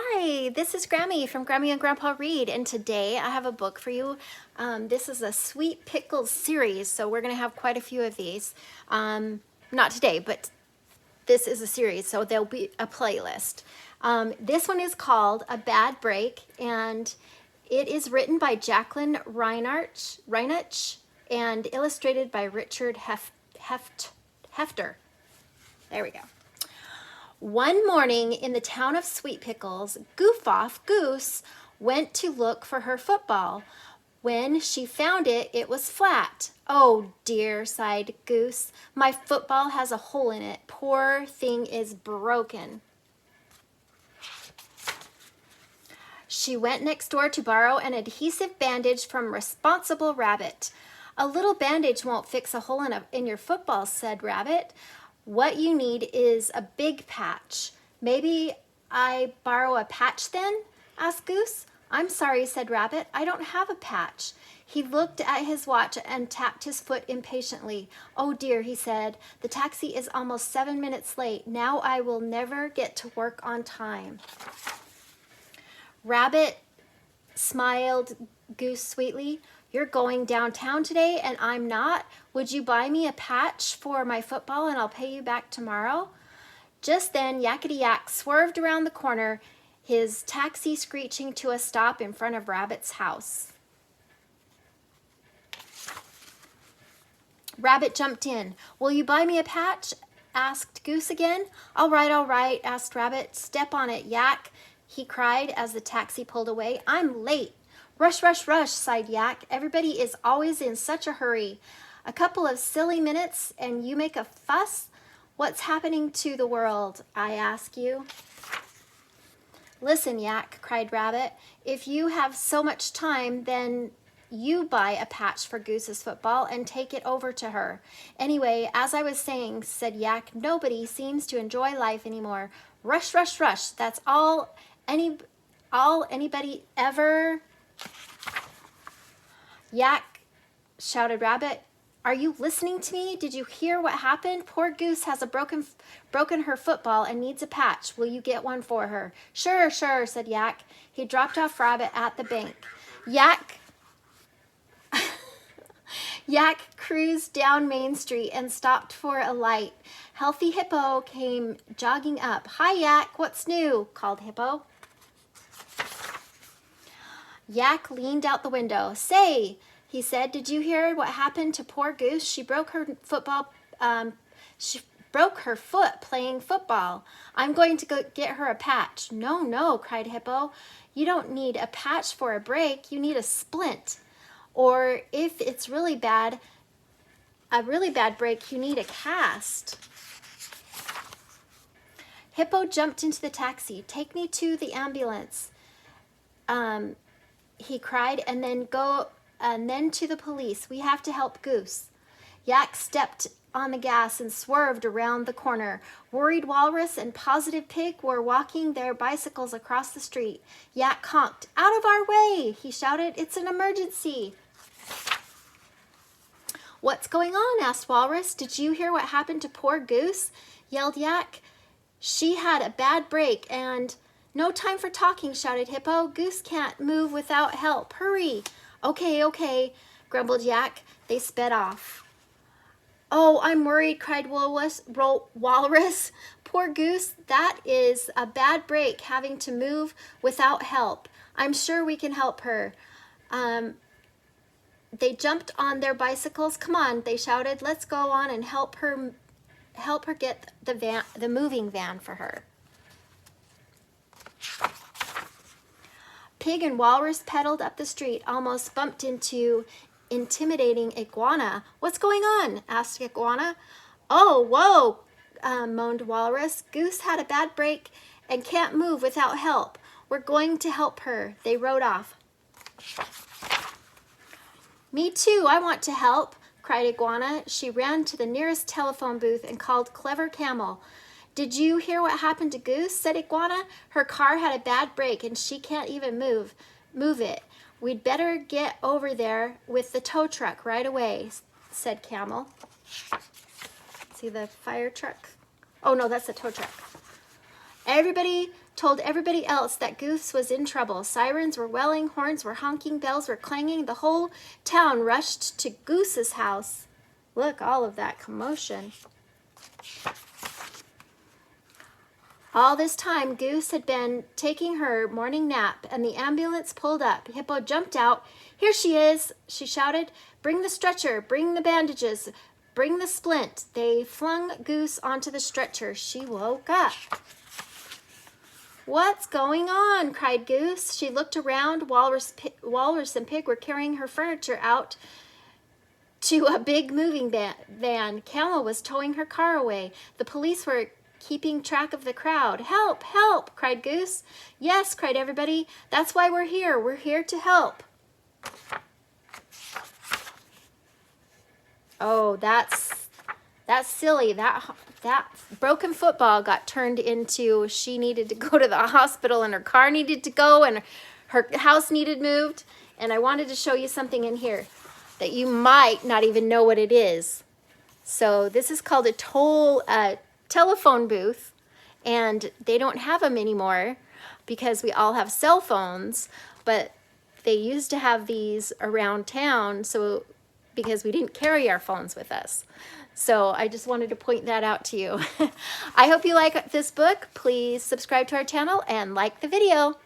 Hi, this is Grammy from Grammy and Grandpa Read, and today I have a book for you. This is a Sweet Pickles series, so we're going to have quite a few of these. Not today, but this is a series, so there'll be a playlist. This one is called A Bad Break, and it is written by Jacquelyn Reinach and illustrated by Richard Hefter. There we go. One morning in the town of Sweet Pickles, Goof-Off Goose went to look for her football. When she found it, it was flat. "Oh dear," sighed Goose. "My football has a hole in it. Poor thing is broken." She went next door to borrow an adhesive bandage from Responsible Rabbit. "A little bandage won't fix a hole in your football," said Rabbit. "What you need is a big patch." "Maybe I borrow a patch then?" asked Goose. "I'm sorry," said Rabbit. "I don't have a patch." He looked at his watch and tapped his foot impatiently. "Oh dear," he said. "The taxi is almost 7 minutes late. Now I will never get to work on time." Rabbit smiled Goose sweetly. "You're going downtown today and I'm not. Would you buy me a patch for my football and I'll pay you back tomorrow?" Just then, Yakety-Yak swerved around the corner, his taxi screeching to a stop in front of Rabbit's house. Rabbit jumped in. "Will you buy me a patch?" asked Goose again. All right, asked Rabbit. "Step on it, Yak," he cried as the taxi pulled away. "I'm late." "Rush, rush, rush," sighed Yak. "Everybody is always in such a hurry. A couple of silly minutes and you make a fuss? What's happening to the world, I ask you?" "Listen, Yak," cried Rabbit. "If you have so much time, then you buy a patch for Goose's football and take it over to her. Anyway, as I was saying," said Yak, "nobody seems to enjoy life anymore. Rush, rush, rush. That's all anybody ever..." "Yak," shouted Rabbit, "are you listening to me? Did you hear what happened? Poor Goose has broken her football and needs a patch. Will you get one for her?" Sure, said Yak. He dropped off Rabbit at the bank. Yak cruised down Main Street and stopped for a light. Healthy Hippo came jogging up. "Hi, Yak, what's new?" called Hippo. Yak leaned out the window. "Say," he said, "did you hear what happened to poor Goose? She broke her foot playing football. I'm going to go get her a patch." No, cried Hippo. "You don't need a patch for a break. You need a splint. Or if it's a really bad break, you need a cast." Hippo jumped into the taxi. "Take me to the ambulance," he cried, and then to the police. "We have to help Goose." Yak stepped on the gas and swerved around the corner. Worried Walrus and Positive Pig were walking their bicycles across the street. Yak honked. "Out of our way," he shouted. "It's an emergency." "What's going on?" asked Walrus. "Did you hear what happened to poor Goose?" yelled Yak. "She had a bad break and..." "No time for talking," shouted Hippo. "Goose can't move without help. Hurry." Okay, grumbled Yak. They sped off. "Oh, I'm worried," cried Walrus. "Poor Goose, that is a bad break, having to move without help. I'm sure we can help her." They jumped on their bicycles. "Come on," they shouted. "Let's go on and help her get the moving van for her." Pig and Walrus pedaled up the street, almost bumped into intimidating Iguana. "What's going on?" asked Iguana. "Oh, whoa," moaned Walrus. "Goose had a bad break and can't move without help. We're going to help her." They rode off. "Me too, I want to help," cried Iguana. She ran to the nearest telephone booth and called Clever Camel. "Did you hear what happened to Goose?" said Iguana. "Her car had a bad break and she can't even move it. We'd better get over there with the tow truck right away," said Camel. See the fire truck? Oh no, that's the tow truck. Everybody told everybody else that Goose was in trouble. Sirens were welling, horns were honking, bells were clanging. The whole town rushed to Goose's house. Look, all of that commotion. All this time, Goose had been taking her morning nap, and the ambulance pulled up. Hippo jumped out. "Here she is," she shouted. "Bring the stretcher, bring the bandages, bring the splint." They flung Goose onto the stretcher. She woke up. "What's going on?" cried Goose. She looked around. Walrus and Pig were carrying her furniture out to a big moving van. Camel was towing her car away. The police were keeping track of the crowd. "Help! Help!" cried Goose. "Yes," cried everybody. "That's why we're here. We're here to help." Oh, that's silly. That broken football got turned into she needed to go to the hospital and her car needed to go and her house needed moved. And I wanted to show you something in here that you might not even know what it is. So this is called a telephone booth, and they don't have them anymore because we all have cell phones, but they used to have these around town because we didn't carry our phones with us. So I just wanted to point that out to you. I hope you like this book. Please subscribe to our channel and like the video.